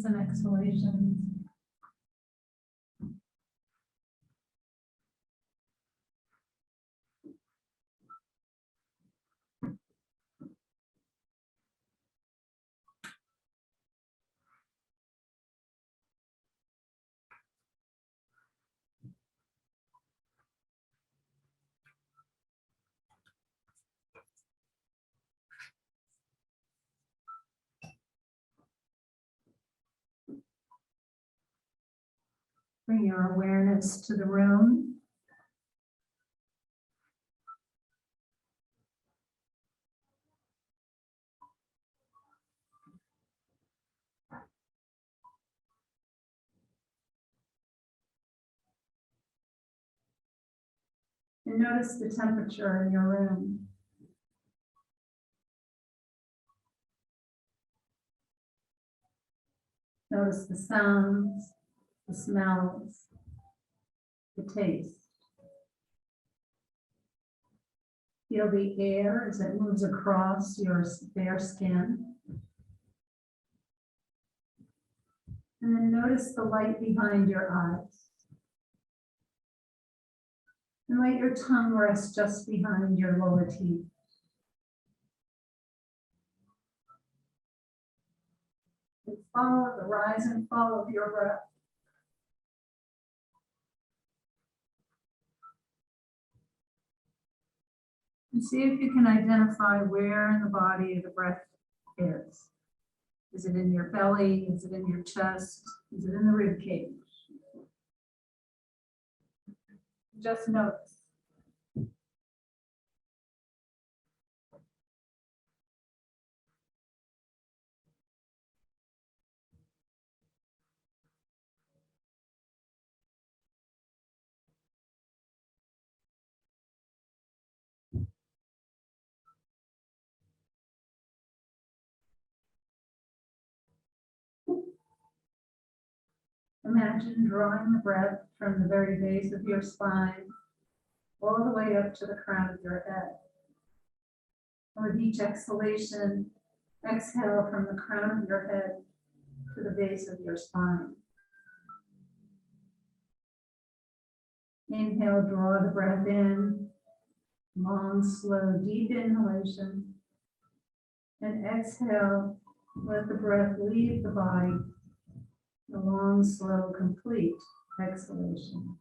inhalations and exhalations. Bring your awareness to the room. And notice the temperature in your room. Notice the sounds, the smells, the taste. Feel the air as it moves across your bare skin. And then notice the light behind your eyes. And let your tongue rest just behind your lower teeth. And follow the rise and fall of your breath. And see if you can identify where in the body the breath is. Is it in your belly? Is it in your chest? Is it in the rib cage? Just notice. Imagine drawing the breath from the very base of your spine all the way up to the crown of your head. And with each exhalation, exhale from the crown of your head to the base of your spine. Inhale, draw the breath in, long, slow, deep inhalation. And exhale, let the breath leave the body. A long, slow, complete exhalation.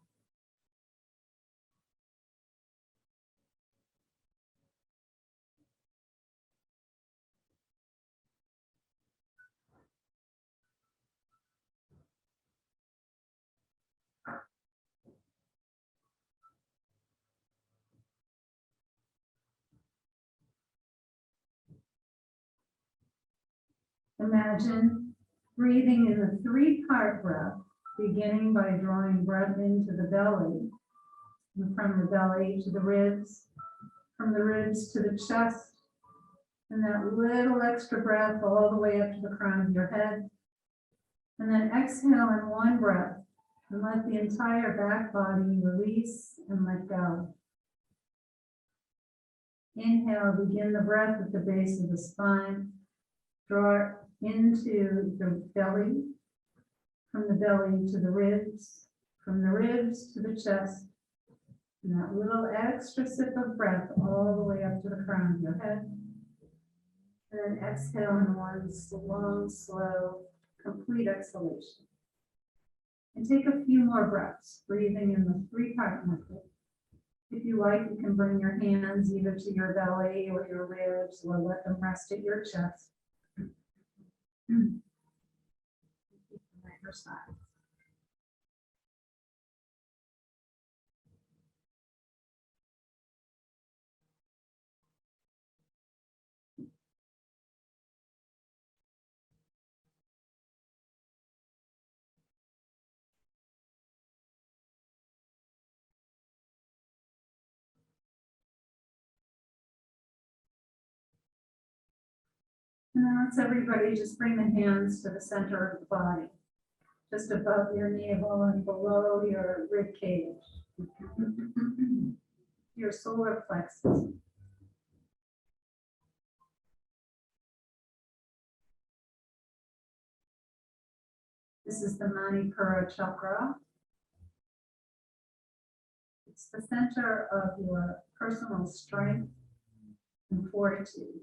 Imagine breathing in a three-part breath, beginning by drawing breath into the belly, and from the belly to the ribs, from the ribs to the chest, and that little extra breath all the way up to the crown of your head. And then exhale in one breath and let the entire back body release and let go. Inhale, begin the breath at the base of the spine. Draw it into the belly, from the belly to the ribs, from the ribs to the chest, and that little extra sip of breath all the way up to the crown of your head. And then exhale in one long, slow, complete exhalation. And take a few more breaths, breathing in the three-part method. If you like, you can bring your hands either to your belly or your ribs, or let them rest at your chest. Right her side. And then let's everybody just bring the hands to the center of the body, just above your navel and below your rib cage, your solar plexus. This is the Manipura Chakra. It's the center of your personal strength and fortitude.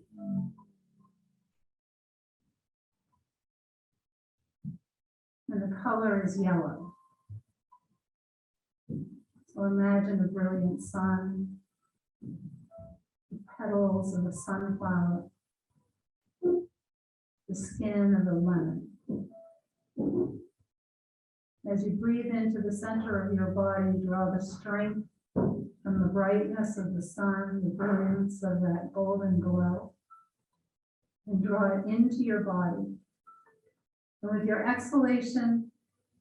And the color is yellow. So imagine a brilliant sun, the petals of a sunflower, the skin of a lemon. As you breathe into the center of your body, draw the strength from the brightness of the sun, the brilliance of that golden glow, and draw it into your body. And with your exhalation,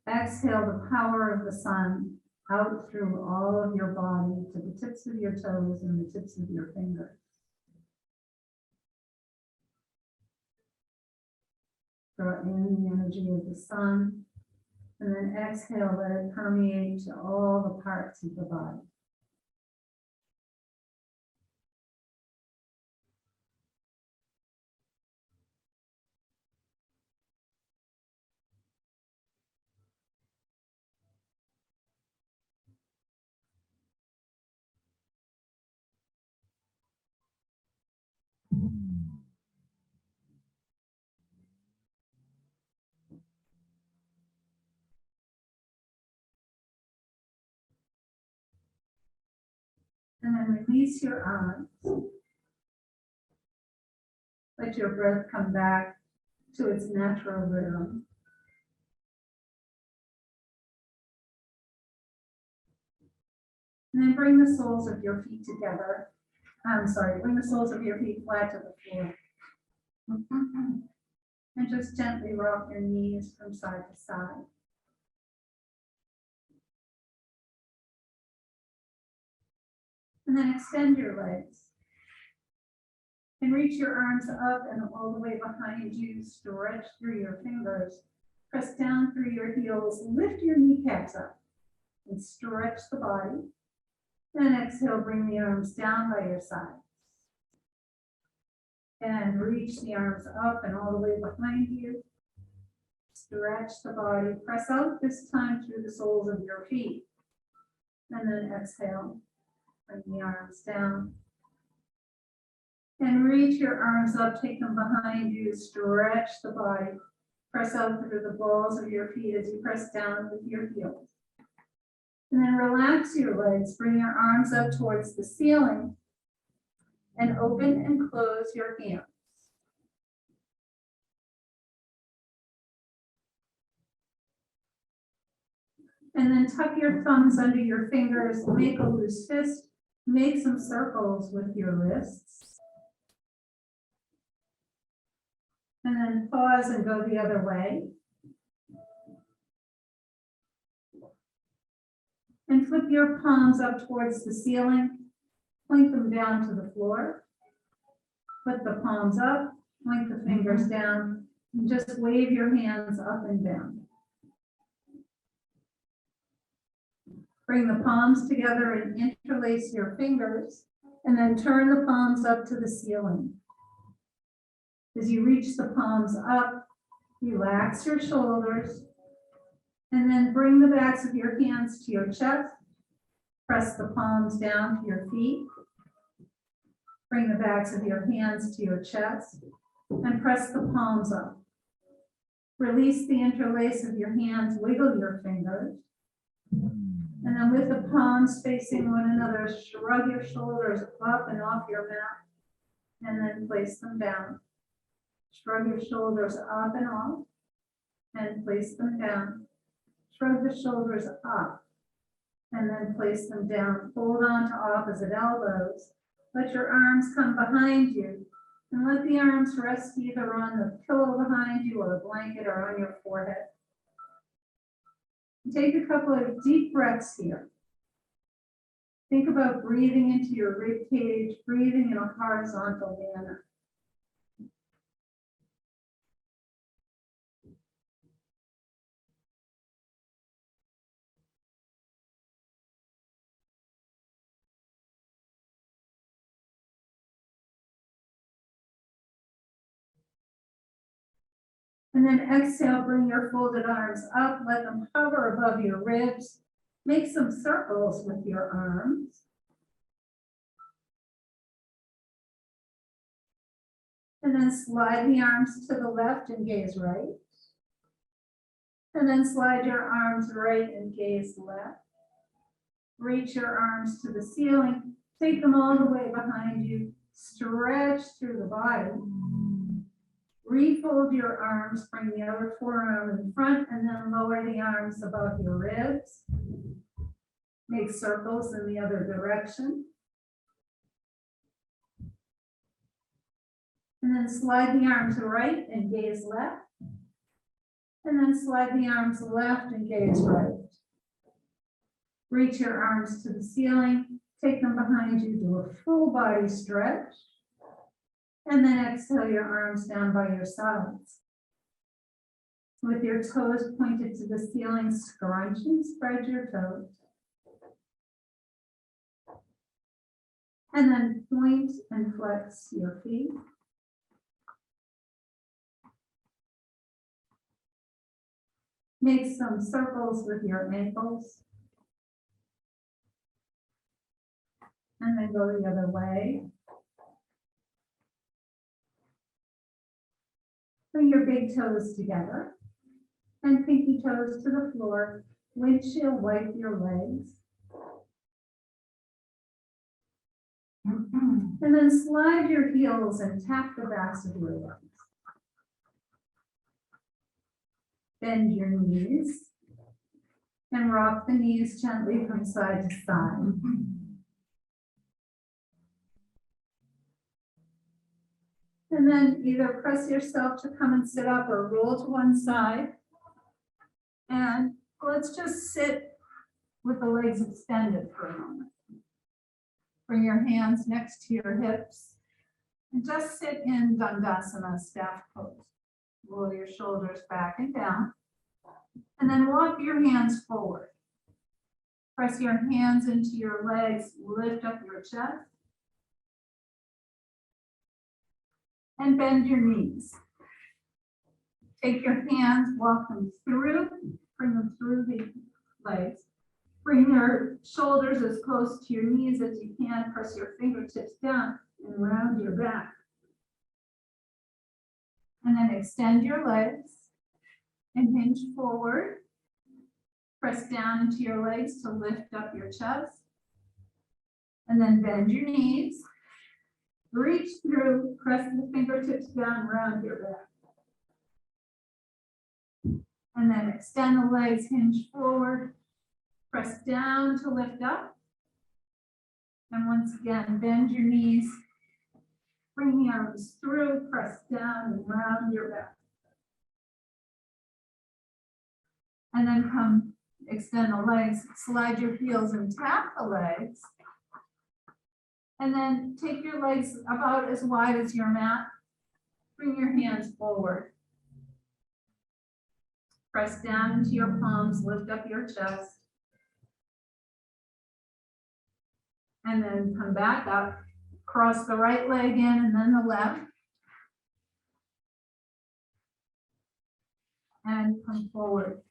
exhale the power of the sun out through all of your body to the tips of your toes and the tips of your fingers. Draw in the energy of the sun, and then exhale, let it permeate to all the parts of the body. And then release your arms. Let your breath come back to its natural rhythm. And then bring the soles of your feet together. Bring the soles of your feet flat to the floor. And just gently rock your knees from side to side. And then extend your legs. And reach your arms up and all the way behind you. Stretch through your fingers. Press down through your heels. Lift your kneecaps up and stretch the body. Then exhale, bring the arms down by your sides. And reach the arms up and all the way behind you. Stretch the body. Press out this time through the soles of your feet. And then exhale. Bring the arms down. And reach your arms up, take them behind you, stretch the body. Press out through the balls of your feet as you press down with your heels. And then relax your legs, bring your arms up towards the ceiling and open and close your hands. And then tuck your thumbs under your fingers, make a loose fist, make some circles with your wrists. And then pause and go the other way. And flip your palms up towards the ceiling, point them down to the floor. Put the palms up, point the fingers down, and just wave your hands up and down. Bring the palms together and interlace your fingers, and then turn the palms up to the ceiling. As you reach the palms up, relax your shoulders, and then bring the backs of your hands to your chest. Press the palms down to your feet. Bring the backs of your hands to your chest, and press the palms up. Release the interlace of your hands, wiggle your fingers. And then with the palms facing one another, shrug your shoulders up and off your mat, and then place them down. Shrug your shoulders up and off, and place them down. Shrug the shoulders up, and then place them down. Hold on to opposite elbows. Let your arms come behind you, and let the arms rest either on the pillow behind you or a blanket or on your forehead. Take a couple of deep breaths here. Think about breathing into your rib cage, breathing in a horizontal manner. And then exhale, bring your folded arms up, let them hover above your ribs. Make some circles with your arms. And then slide the arms to the left and gaze right. And then slide your arms right and gaze left. Reach your arms to the ceiling. Take them all the way behind you. Stretch through the body. Refold your arms, bring the other forearm in front, and then lower the arms above your ribs. Make circles in the other direction. And then slide the arms right and gaze left. And then slide the arms left and gaze right. Reach your arms to the ceiling. Take them behind you, do a full body stretch. And then exhale your arms down by your sides. With your toes pointed to the ceiling, scrunch and spread your toes. And then point and flex your feet. Make some circles with your ankles. And then go the other way. Bring your big toes together and pinky toes to the floor. Windshield wipe your legs. And then slide your heels and tap the backs of your legs. Bend your knees and rock the knees gently from side to side. And then either press yourself to come and sit up or roll to one side. And let's just sit with the legs extended for a moment. Bring your hands next to your hips and just sit in Dandasana, staff pose. Roll your shoulders back and down. And then walk your hands forward. Press your hands into your legs, lift up your chest. And bend your knees. Take your hands, walk them through, bring them through the legs. Bring your shoulders as close to your knees as you can. Press your fingertips down and round your back. And then extend your legs and hinge forward. Press down into your legs to lift up your chest. And then bend your knees. Reach through, press the fingertips down around your back. And then extend the legs, hinge forward, press down to lift up. And once again, bend your knees, bring the arms through, press down and round your back. And then come, extend the legs, slide your heels and tap the legs. And then take your legs about as wide as your mat. Bring your hands forward. Press down into your palms, lift up your chest. And then come back up. Cross the right leg in and then the left. And come forward.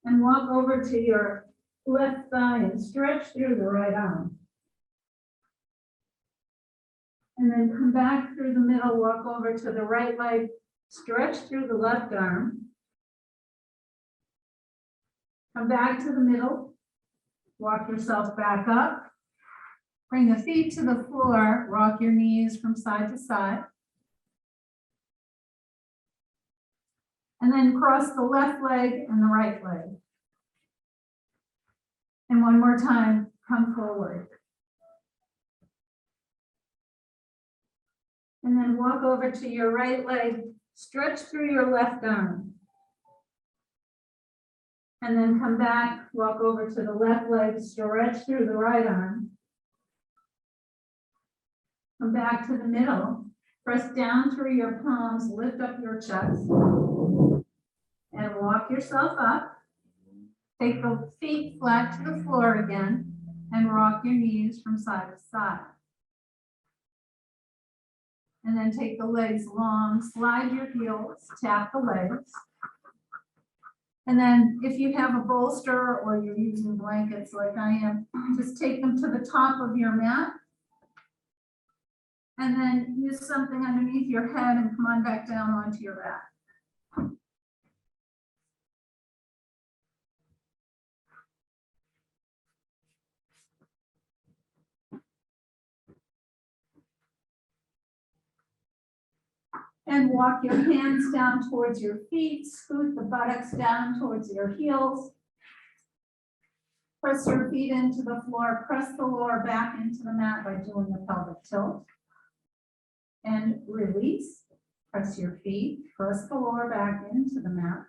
And walk over to your left thigh and stretch through the right arm. And then come back through the middle, walk over to the right leg, stretch through the left arm. Come back to the middle, walk yourself back up. Bring the feet to the floor, rock your knees from side to side. And then cross the left leg and the right leg. And one more time, come forward. And then walk over to your right leg, stretch through your left arm. And then come back, walk over to the left leg, stretch through the right arm. Come back to the middle, press down through your palms, lift up your chest. And walk yourself up. Take the feet flat to the floor again and rock your knees from side to side. And then take the legs long, slide your heels, tap the legs. And then if you have a bolster or you're using blankets like I am, just take them to the top of your mat. And then use something underneath your head and come on back down onto your back. And walk your hands down towards your feet, scoot the buttocks down towards your heels. Press your feet into the floor, press the lower back into the mat by doing a pelvic tilt. And release, press your feet, press the lower back into the mat.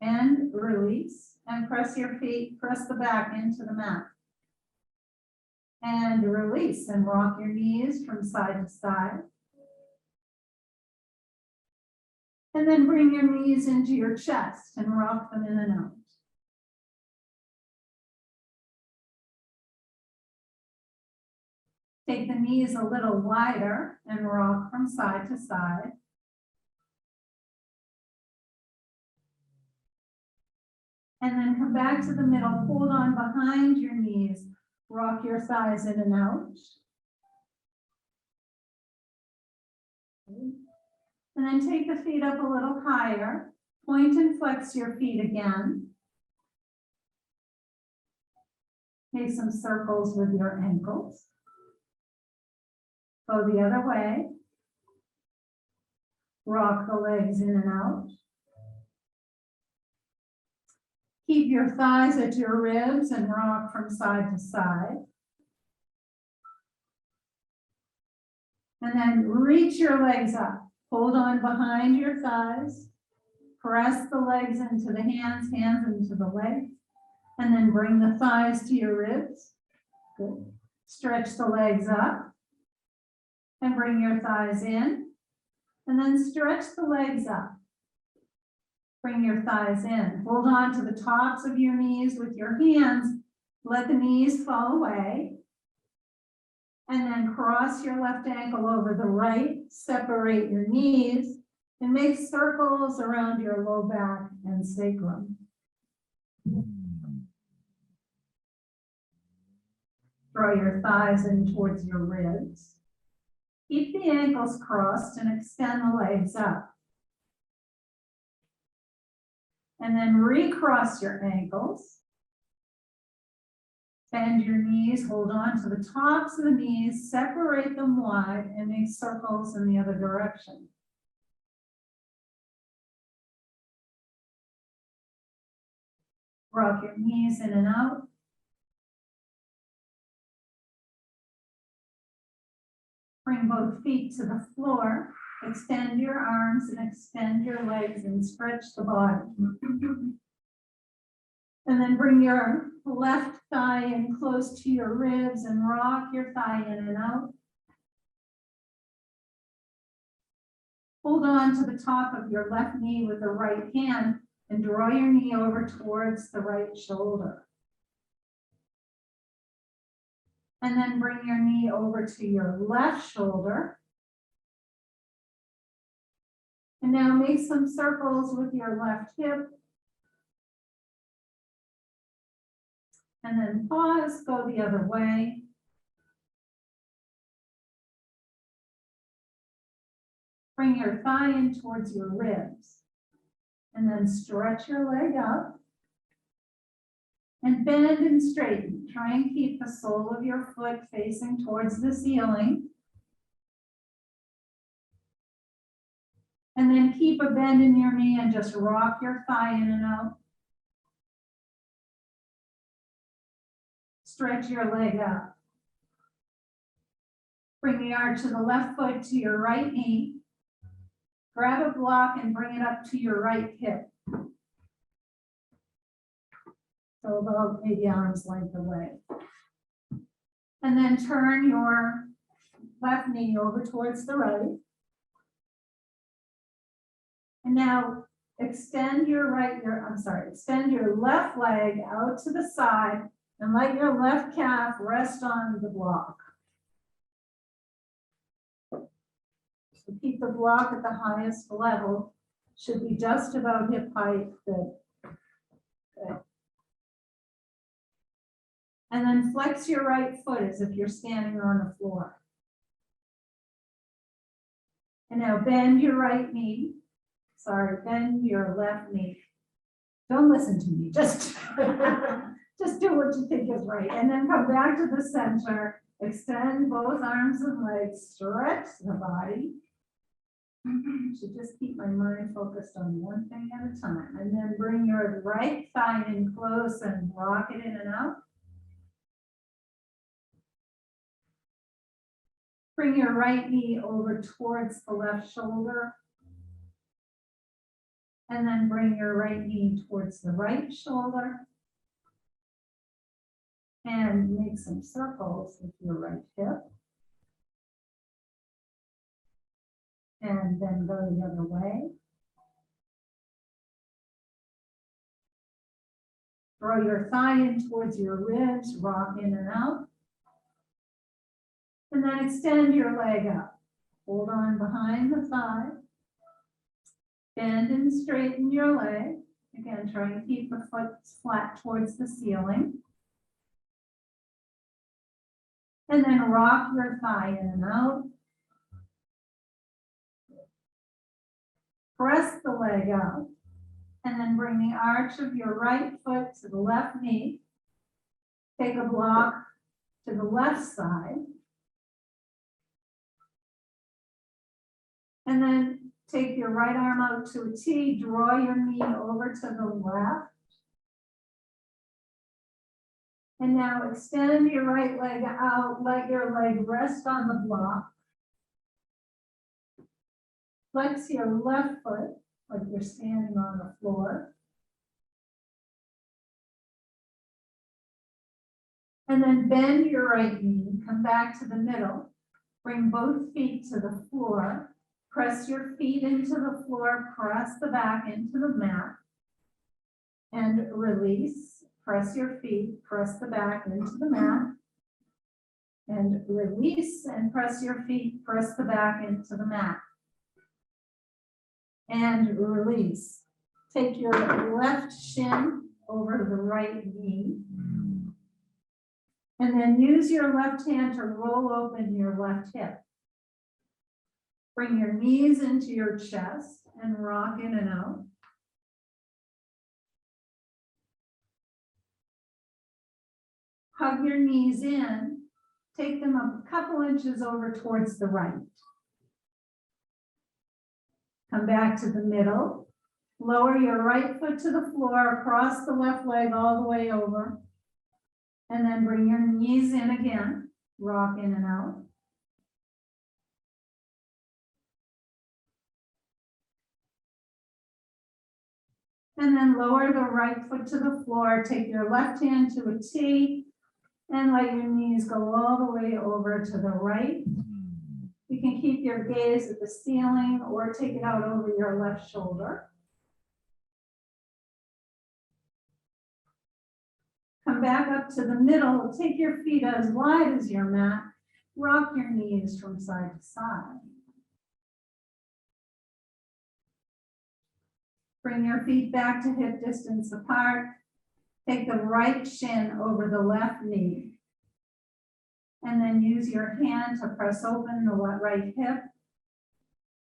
And release, and press your feet, press the back into the mat. And release, and rock your knees from side to side. And then bring your knees into your chest and rock them in and out. Take the knees a little wider and rock from side to side. And then come back to the middle, hold on behind your knees, rock your thighs in and out. And then take the feet up a little higher, point and flex your feet again. Make some circles with your ankles. Go the other way. Rock the legs in and out. Keep your thighs at your ribs and rock from side to side. And then reach your legs up. Hold on behind your thighs. Press the legs into the hands, hands into the legs. And then bring the thighs to your ribs. Good. Stretch the legs up. And bring your thighs in. And then stretch the legs up. Bring your thighs in. Hold on to the tops of your knees with your hands. Let the knees fall away. And then cross your left ankle over the right. Separate your knees and make circles around your low back and sacrum. Draw your thighs in towards your ribs. Keep the ankles crossed and extend the legs up. And then recross your ankles. Bend your knees, hold on to the tops of the knees, separate them wide, and make circles in the other direction. Rock your knees in and out. Bring both feet to the floor. Extend your arms and extend your legs and stretch the body. And then bring your left thigh in close to your ribs and rock your thigh in and out. Hold on to the top of your left knee with the right hand and draw your knee over towards the right shoulder. And then bring your knee over to your left shoulder. And now make some circles with your left hip. And then pause, go the other way. Bring your thigh in towards your ribs. And then stretch your leg up. And bend and straighten. Try and keep the sole of your foot facing towards the ceiling. And then keep a bend in your knee and just rock your thigh in and out. Stretch your leg up. Bring the arch of the left foot to your right knee. Grab a block and bring it up to your right hip. So about maybe arm's length away. And then turn your left knee over towards the right. And now extend your left leg out to the side And let your left calf rest on the block. So keep the block at the highest level. Should be just about hip height. Good. Good. And then flex your right foot as if you're standing on the floor. And now bend your right knee. Sorry, bend your left knee. Don't listen to me, just do what you think is right. And then come back to the center, extend both arms and legs, stretch the body. Should just keep my mind focused on one thing at a time. And then bring your right thigh in close and rock it in and out. Bring your right knee over towards the left shoulder. And then bring your right knee towards the right shoulder. And make some circles with your right hip. And then go the other way. Throw your thigh in towards your ribs, rock in and out. And then extend your leg up. Hold on behind the thigh. Bend and straighten your leg. Again, try and keep the foot flat towards the ceiling. And then rock your thigh in and out. Press the leg out. And then bring the arch of your right foot to the left knee. Take a block to the left side. And then take your right arm out to a T, draw your knee over to the left. And now extend your right leg out, let your leg rest on the block. Flex your left foot like you're standing on the floor. And then bend your right knee, come back to the middle, bring both feet to the floor. Press your feet into the floor, press the back into the mat, and release. Press your feet, press the back into the mat, and release, and press your feet, press the back into the mat, and release. Take your left shin over the right knee, and then use your left hand to roll open your left hip. Bring your knees into your chest and rock in and out. Hug your knees in. Take them a couple inches over towards the right. Come back to the middle. Lower your right foot to the floor, across the left leg all the way over. And then bring your knees in again. Rock in and out. And then lower the right foot to the floor, take your left hand to a T, and let your knees go all the way over to the right. You can keep your gaze at the ceiling or take it out over your left shoulder. Come back up to the middle, take your feet as wide as your mat, rock your knees from side to side. Bring your feet back to hip distance apart. Take the right shin over the left knee. And then use your hand to press open the right hip.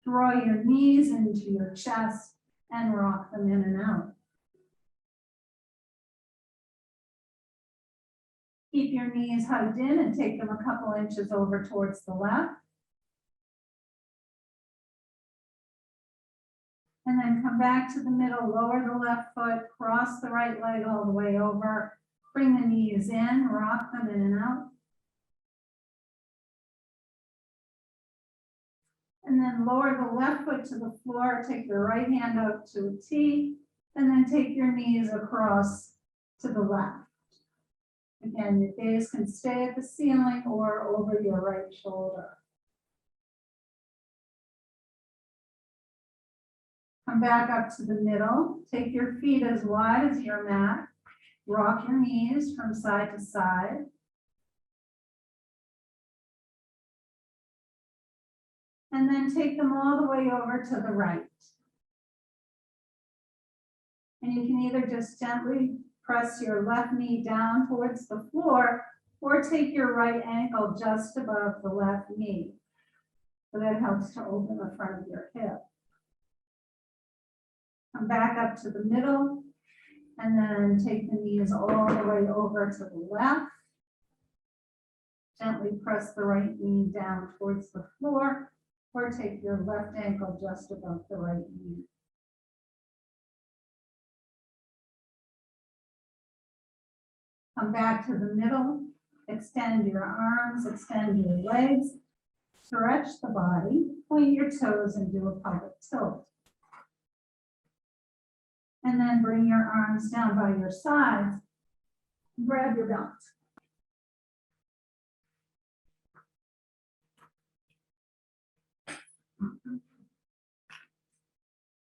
Draw your knees into your chest and rock them in and out. Keep your knees hugged in and take them a couple inches over towards the left. And then come back to the middle, lower the left foot, cross the right leg all the way over, bring the knees in, rock them in and out. And then lower the left foot to the floor, take your right hand out to a T, and then take your knees across to the left. Again, your gaze can stay at the ceiling or over your right shoulder. Come back up to the middle. Take your feet as wide as your mat. Rock your knees from side to side. And then take them all the way over to the right. And you can either just gently press your left knee down towards the floor or take your right ankle just above the left knee. So that helps to open the front of your hip. Come back up to the middle and then take the knees all the way over to the left. Gently press the right knee down towards the floor or take your left ankle just above the right knee. Come back to the middle, extend your arms, extend your legs, stretch the body, point your toes and do a pelvic tilt. And then bring your arms down by your sides, grab your belt.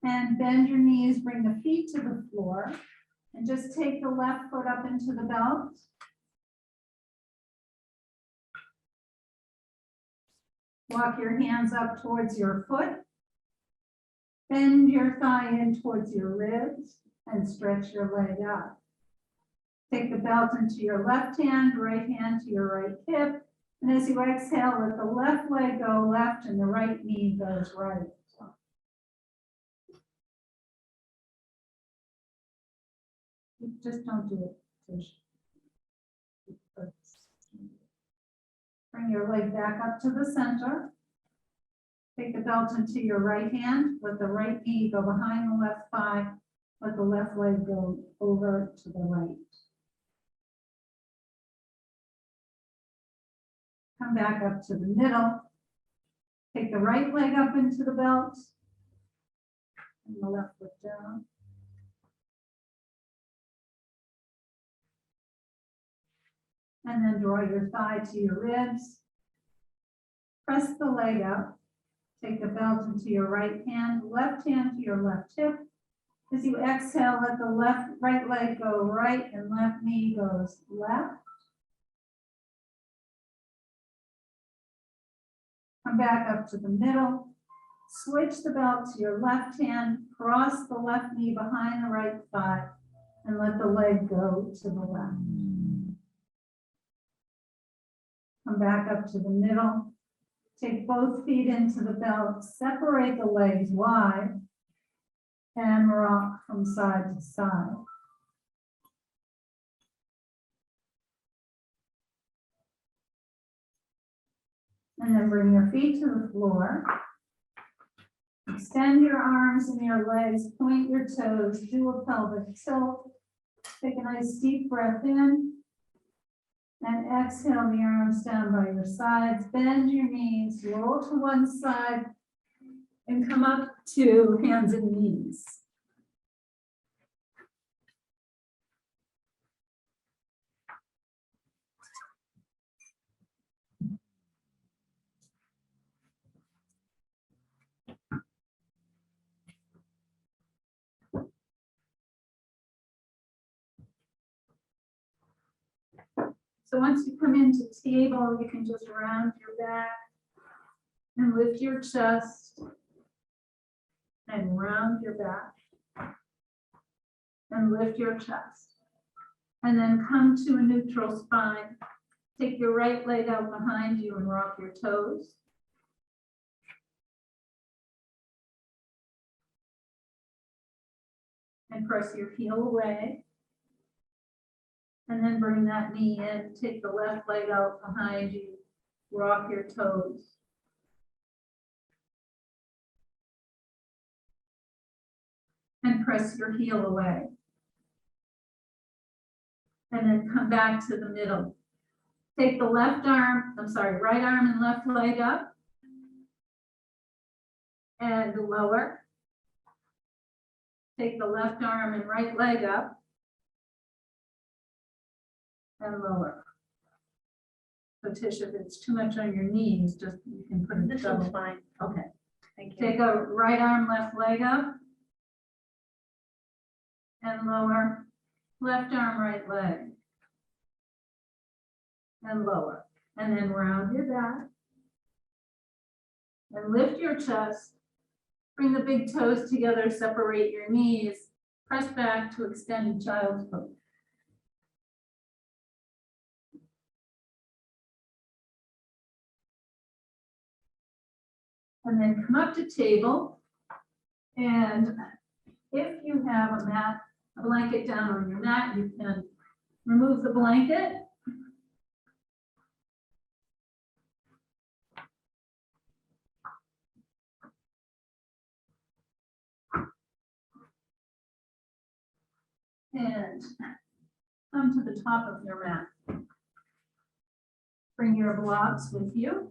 And bend your knees, bring the feet to the floor, and just take the left foot up into the belt. Walk your hands up towards your foot. Bend your thigh in towards your ribs and stretch your leg up. Take the belt into your left hand to your right hip. And as you exhale, let the left leg go left and the right knee goes right. Just don't do it. Bring your leg back up to the center. Take the belt into your right hand. Let the right knee go behind the left thigh. Let the left leg go over to the right. Come back up to the middle. Take the right leg up into the belt and the left foot down. And then draw your thigh to your ribs. Press the leg up. Take the belt into your right hand to your left hip. As you exhale, let the right leg go right and left knee goes left. Come back up to the middle. Switch the belt to your left hand, cross the left knee behind the right thigh, and let the leg go to the left. Come back up to the middle. Take both feet into the belt, separate the legs wide, and rock from side to side. And then bring your feet to the floor. Extend your arms and your legs, point your toes, do a pelvic tilt. Take a nice deep breath in. And exhale the arms down by your sides. Bend your knees, roll to one side, and come up to hands and knees. So once you come into table, you can just round your back and lift your chest and round your back and lift your chest. And then come to a neutral spine. Take your right leg out behind you and rock your toes. And press your heel away. And then bring that knee in, take the left leg out behind you, rock your toes. And press your heel away. And then come back to the middle. Take the right arm and left leg up. And lower. Take the left arm and right leg up. And lower. So Tish, if it's too much on your knees, just you can put it This double. one's fine. Okay. Thank you. Take a right arm, left leg up. And lower. left arm, right leg. And lower. And then round your back. And lift your chest. Bring the big toes together, separate your knees. Press back to extended child's pose. And then come up to table. And if you have a mat, a blanket down on your mat, you can remove the blanket. And come to the top of your mat. Bring your blocks with you.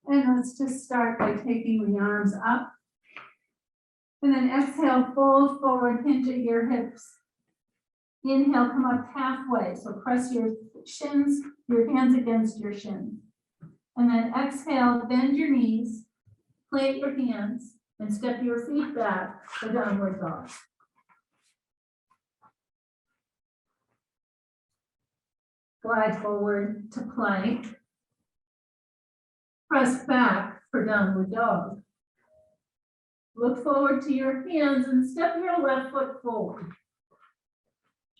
And let's just start by taking the arms up. And then exhale, fold forward, hinge at your hips. Inhale, come up halfway. So press your shins, your hands against your shins. And then exhale, bend your knees, plant your hands, and step your feet back for downward dog. Glide forward to plank. Press back for downward dog. Look forward to your hands and step your left foot forward.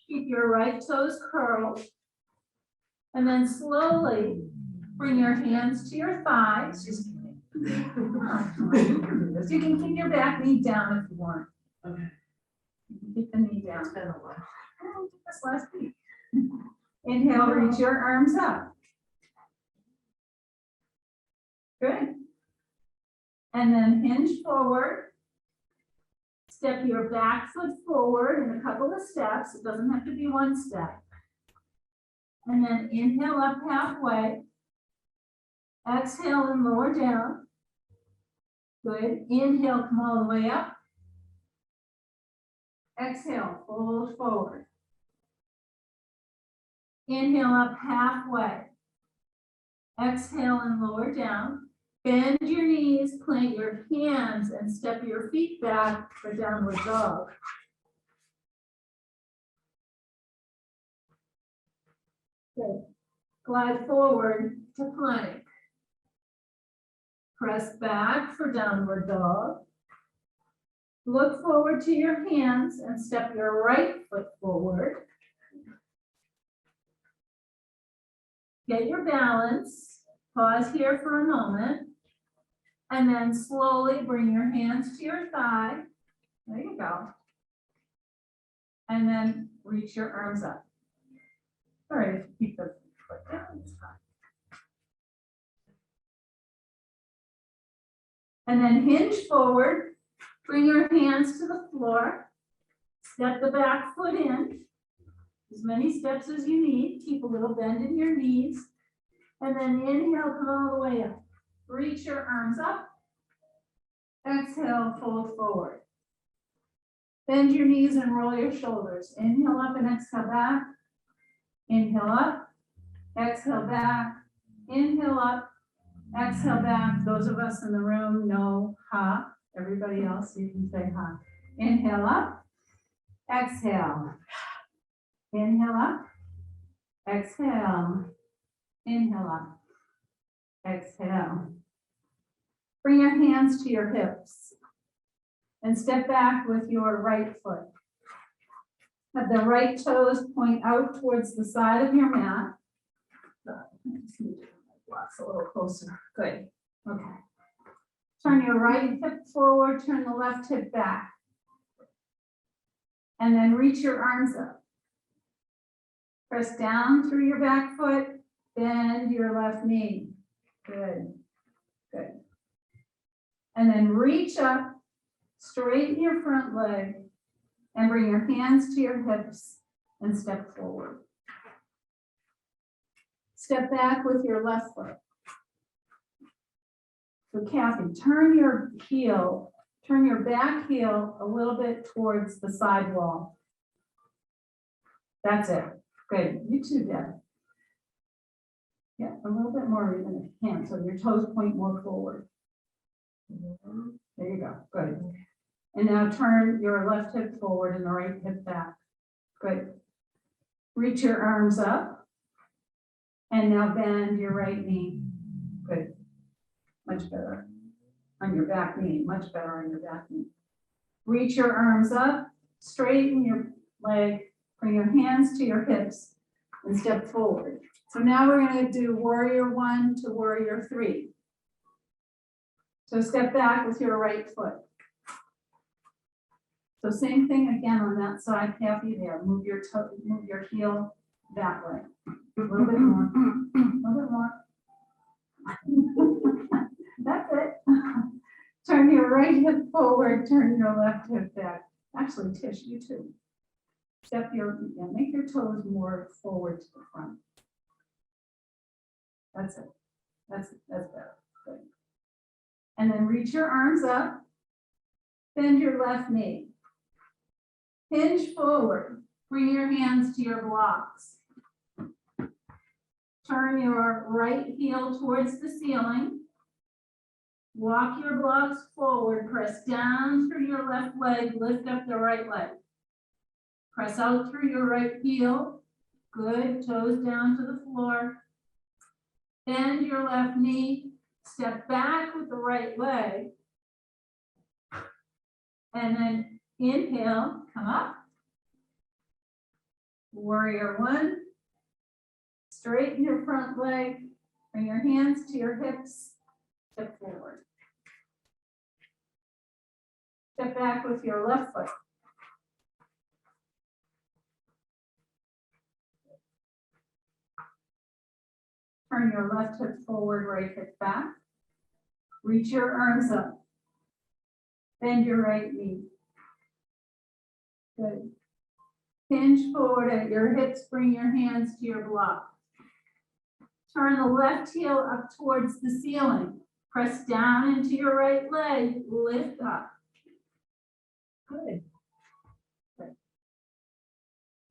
Keep your right toes curled. And then slowly bring your hands to your thighs. Just kidding. You can keep your back knee down if you want. Okay. You can keep the knee down. It's been a while. This last week. Inhale, reach your arms up. Good. And then hinge forward. Step your back foot forward in a couple of steps. It doesn't have to be one step. And then inhale up halfway. Exhale and lower down. Good. Inhale, come all the way up. Exhale, fold forward. Inhale up halfway. Exhale and lower down. Bend your knees, plant your hands, and step your feet back for downward dog. Good. Glide forward to plank. Press back for downward dog. Look forward to your hands and step your right foot forward. Get your balance. Pause here for a moment. And then slowly bring your hands to your thigh. There you go. And then reach your arms up. All right, keep the foot down. It's fine. And then hinge forward. Bring your hands to the floor. Step the back foot in. As many steps as you need. Keep a little bend in your knees. And then inhale, come all the way up. Reach your arms up. Exhale, fold forward. Bend your knees and roll your shoulders. Inhale up and exhale back. Inhale up. Exhale back. Inhale up. Exhale back. Those of us in the room know ha. Everybody else, you can say ha. Inhale up. Exhale. Inhale up. Exhale. Inhale up. Exhale. Bring your hands to your hips and step back with your right foot. Have the right toes point out towards the side of your mat. Blocks a little closer. Good. Okay. Turn your right hip forward, turn the left hip back. And then reach your arms up. Press down through your back foot, bend your left knee. Good. Good. And then reach up, straighten your front leg, and bring your hands to your hips and step forward. Step back with your left foot. So Kathy, turn your back heel a little bit towards the side wall. That's it. Good. You too, Deb. Yeah, a little bit more even if you can, so your toes point more forward. There you go. Good. And now turn your left hip forward and the right hip back. Good. Reach your arms up. And now bend your right knee. Good. Much better. On your back knee. Much better on your back knee. Reach your arms up. Straighten your leg. Bring your hands to your hips and step forward. So now we're going to do warrior 1 to warrior 3. So step back with your right foot. So same thing again on that side, happy there. Move your toe, move your heel that way. A little bit more. A little bit more. That's it. Turn your right hip forward, turn your left hip back. Actually, Tish, you too. Step your, make your toes more forward to the front. That's it. That's better. Good. And then reach your arms up. Bend your left knee. Hinge forward. Bring your hands to your blocks. Turn your right heel towards the ceiling. Walk your blocks forward. Press down through your left leg. Lift up the right leg. Press out through your right heel. Good. Toes down to the floor. Bend your left knee. Step back with the right leg. And then inhale, come up. Warrior 1. Straighten your front leg. Bring your hands to your hips. Step forward. Step back with your left foot. Turn your left hip forward, right hip back. Reach your arms up. Bend your right knee. Good. Hinge forward at your hips. Bring your hands to your block. Turn the left heel up towards the ceiling. Press down into your right leg. Lift up. Good. Good.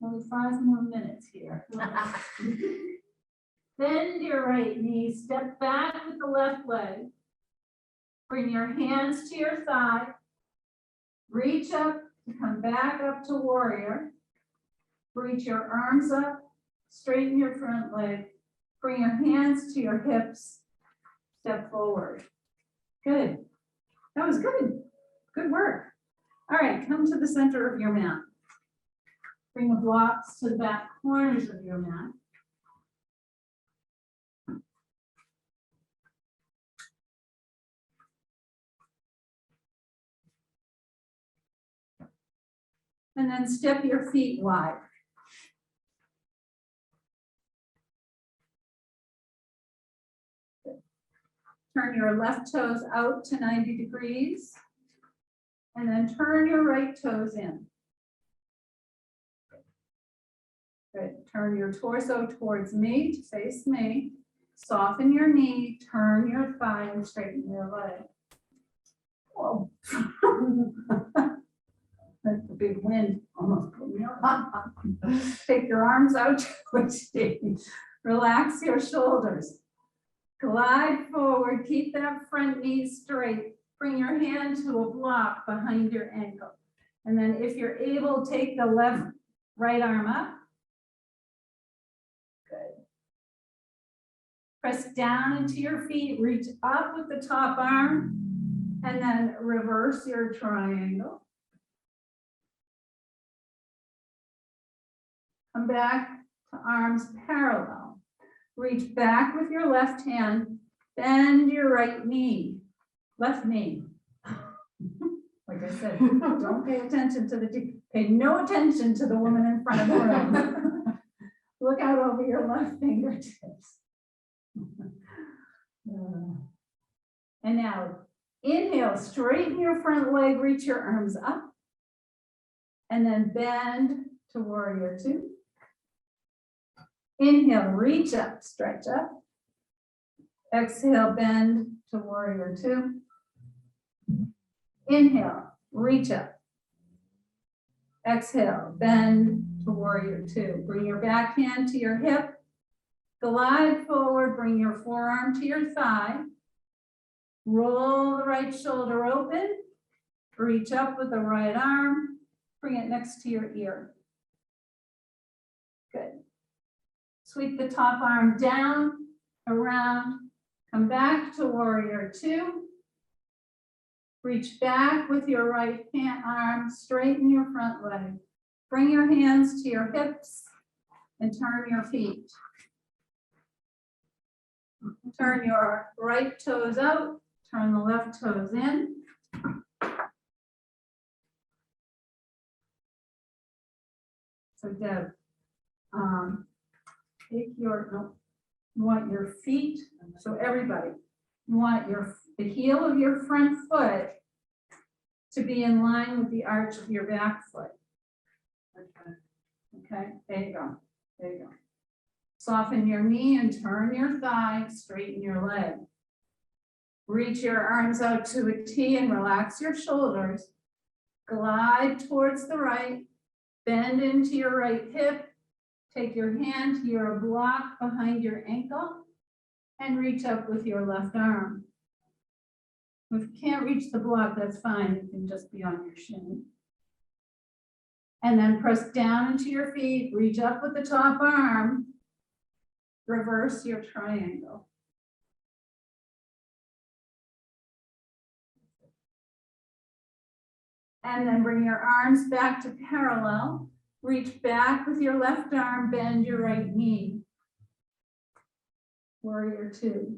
Only 5 more minutes here. Bend your right knee. Step back with the left leg. Bring your hands to your thigh. Reach up to come back up to warrior. Reach your arms up. Straighten your front leg. Bring your hands to your hips. Step forward. Good. That was good. Good work. All right, come to the center of your mat. Bring the blocks to the back corners of your mat. And then step your feet wide. Turn your left toes out to 90 degrees. And then turn your right toes in. Good. Turn your torso towards me, to face me. Soften your knee, turn your thigh, and straighten your leg. Whoa. That's a big wind, almost put me up. Take your arms out towards you. Relax your shoulders. Glide forward, keep that front knee straight. Bring your hand to a block behind your ankle. And then if you're able, take the right arm up. Good. Press down into your feet, reach up with the top arm, and then reverse your triangle. Come back to arms parallel. Reach back with your left hand, bend your right knee. Left knee. Like I said, don't pay attention to pay no attention to the woman in front of the room. Look out over your left fingertips. And now inhale, straighten your front leg, reach your arms up. And then bend to warrior 2. Inhale, reach up, stretch up. Exhale, bend to warrior 2. Inhale, reach up. Exhale, bend to to warrior two. Bring your back hand to your hip, glide forward, bring your forearm to your thigh, roll the right shoulder open, reach up with the right arm, bring it next to your ear. Good. Sweep the top arm down, around, come back to warrior two. Reach back with your right hand arm, straighten your front leg. Bring your hands to your hips and turn your feet. Turn your right toes out, turn the left toes in. So Deb, take your, you want your feet, so everybody, you want the heel of your front foot to be in line with the arch of your back foot. Okay, there you go, there you go. Soften your knee and turn your thigh, straighten your leg. Reach your arms out to a T and relax your shoulders. Glide towards the right, bend into your right hip. Take your hand to your block behind your ankle and reach up with your left arm. If you can't reach the block, that's fine. It can just be on your shin. And then press down into your feet, reach up with the top arm, reverse your triangle. And then bring your arms back to parallel. Reach back with your left arm, bend your right knee. Warrior two.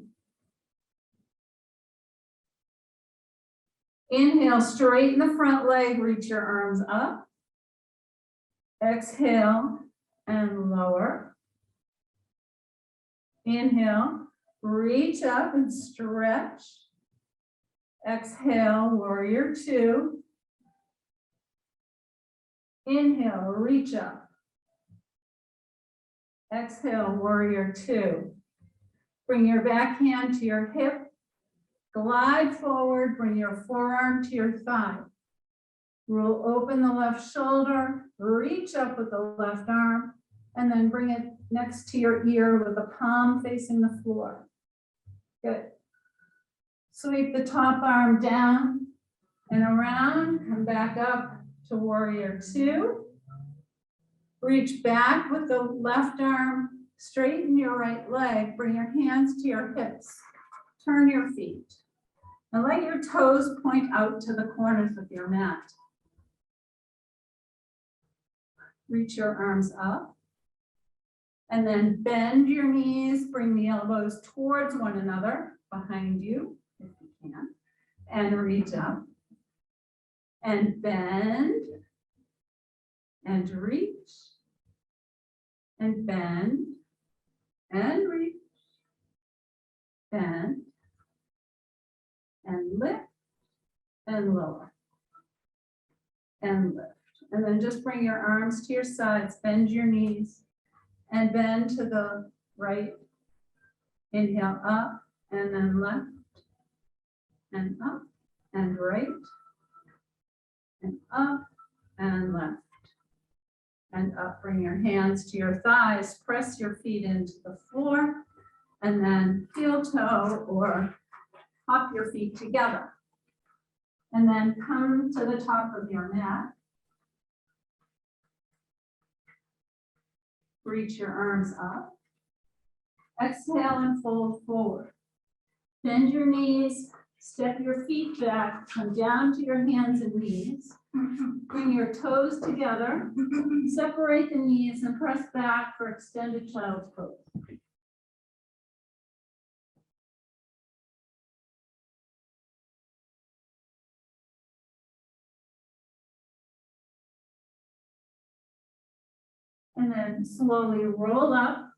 Inhale, straighten the front leg, reach your arms up. Exhale and lower. Inhale, reach up and stretch. Exhale, warrior two. Inhale, reach up. Exhale, warrior two. Bring your back hand to your hip. Glide forward, bring your forearm to your thigh. Roll open the left shoulder, reach up with the left arm, and then bring it next to your ear with the palm facing the floor. Good. Sweep the top arm down and around, come back up to warrior two. Reach back with the left arm, straighten your right leg, bring your hands to your hips, turn your feet. And let your toes point out to the corners of your mat. Reach your arms up. And then bend your knees, bring the elbows towards one another, behind you, if you can. And reach up. And bend. And reach. And bend. And reach. Bend. And lift, and lower, and lift. And then just bring your arms to your sides, bend your knees, and bend to the right. Inhale up, and then left, and up, and right, and up, and left, and up. Bring your hands to your thighs, press your feet into the floor, and then heel toe or hop your feet together. And then come to the top of your mat. Reach your arms up. Exhale and fold forward. Bend your knees, step your feet back, come down to your hands and knees. Bring your toes together, separate the knees and press back for extended child's pose. And then slowly roll up,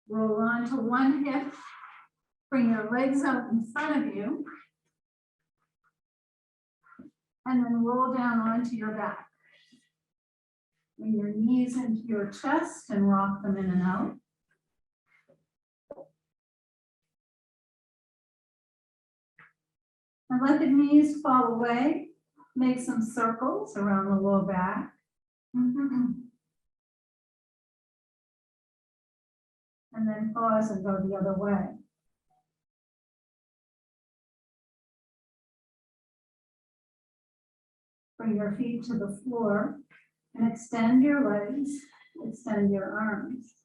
roll onto one hip, bring your legs out in front of you, and then roll down onto your back. Bring your knees into your chest and rock them in and out. And let the knees fall away. Make some circles around the low back. and then pause and go the other way. Bring your feet to the floor and extend your legs, extend your arms.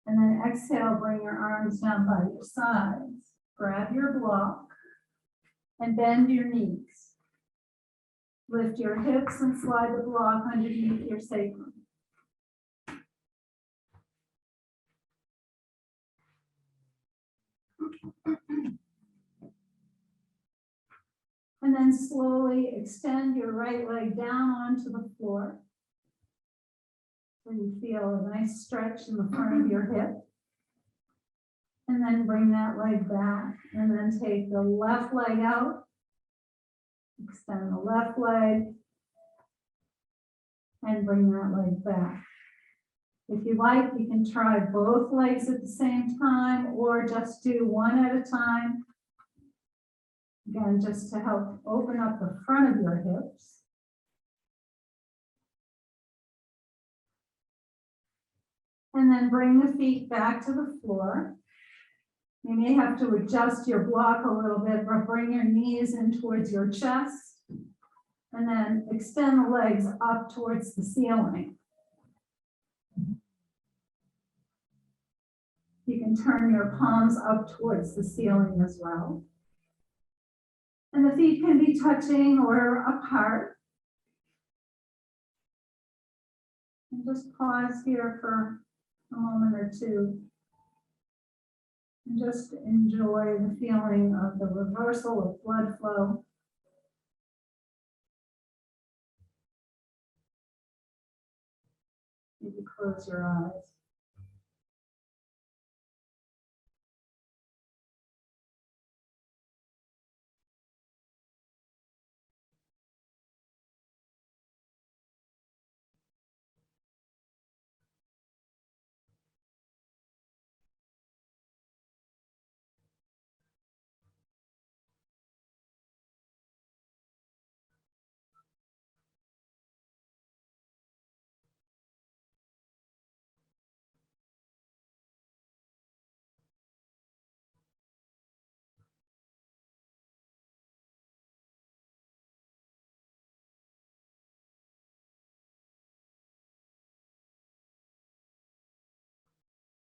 And then exhale, bring your arms down by your sides. Grab your block and bend your knees. Lift your hips and slide the block underneath your sacrum. And then slowly extend your right leg down onto the floor. So you feel a nice stretch in the front of your hip. And then bring that leg back. And then take the left leg out. Extend the left leg. And bring that leg back. If you like, you can try both legs at the same time or just do one at a time. Again, just to help open up the front of your hips. And then bring the feet back to the floor. You may have to adjust your block a little bit, but bring your knees in towards your chest. And then extend the legs up towards the ceiling. You can turn your palms up towards the ceiling as well. And the feet can be touching or apart. And just pause here for a moment or two. And just enjoy the feeling of the reversal of blood flow. Maybe close your eyes.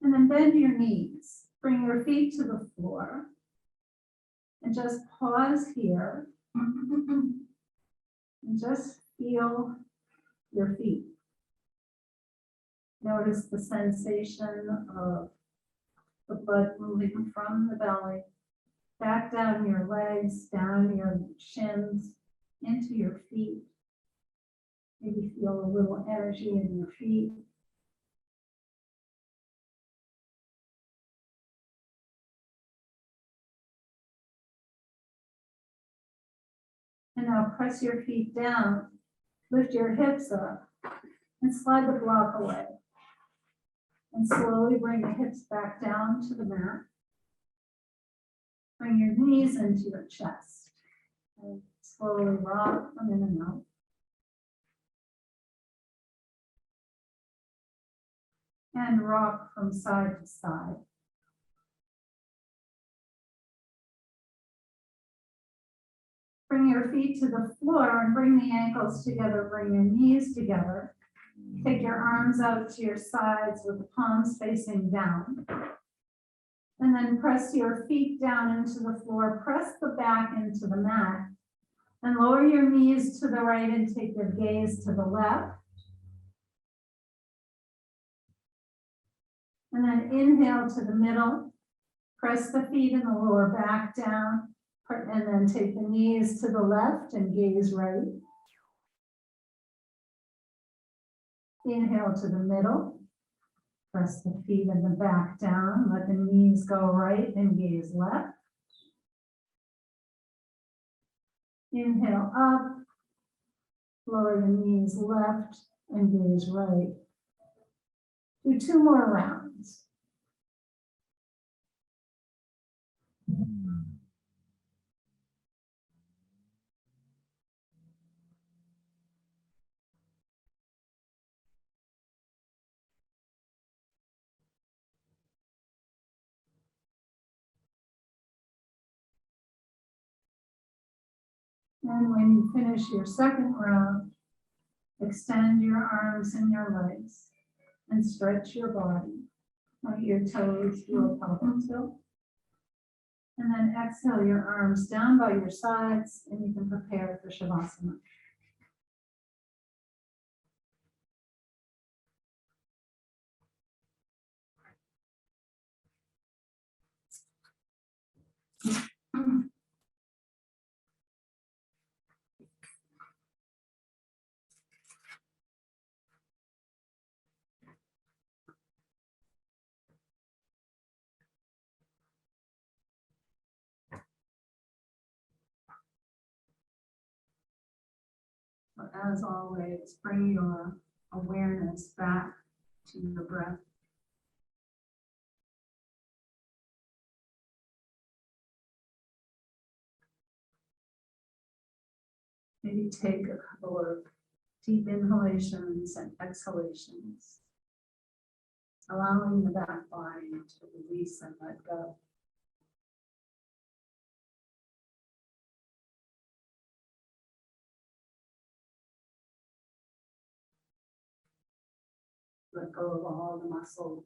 And then bend your knees. Bring your feet to the floor. And just pause here. And just feel your feet. Notice the sensation of the blood moving from the belly, back down your legs, down your shins, into your feet. Maybe feel a little energy in your feet. And now press your feet down, lift your hips up, and slide the block away. And slowly bring the hips back down to the mat. Bring your knees into your chest. And slowly rock them in and out. And rock from side to side. Bring your feet to the floor and bring the ankles together, bring your knees together. Take your arms out to your sides with the palms facing down. And then press your feet down into the floor, press the back into the mat, and lower your knees to the right and take your gaze to the left. And then inhale to the middle, press the feet in the lower back down, and then take the knees to the left and gaze right. Inhale to the middle, press the feet in the back down, let the knees go right and gaze left. Inhale up, lower the knees left and gaze right. Do 2 more rounds. And when you finish your second round, extend your arms and your legs and stretch your body. Point your toes, do a pelvic tilt. And then exhale your arms down by your sides, and you can prepare for Shavasana. So as always, bring your awareness back to your breath. Maybe take a couple of deep inhalations and exhalations, allowing the back body to release and let go. Let go of all the muscles.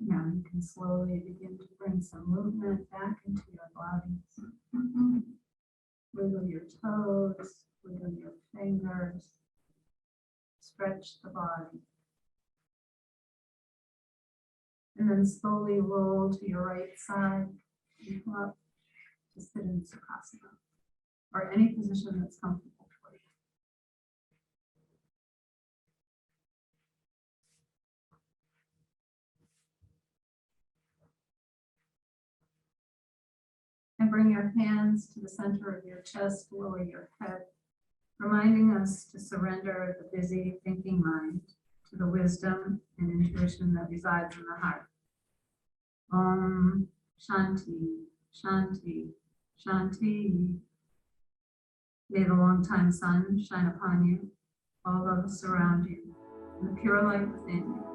Now you can slowly begin to bring some movement back into your bodies. Wiggle your toes, wiggle your fingers, stretch the body. And then slowly roll to your right side and come up to sit in Sukhasana, or any position that's comfortable for you. And bring your hands to the center of your chest, lower your head, reminding us to surrender the busy thinking mind to the wisdom and intuition that resides in the heart. Om Shanti, Shanti, Shanti. May the long-time sun shine upon you, all love surround you, and the pure light within you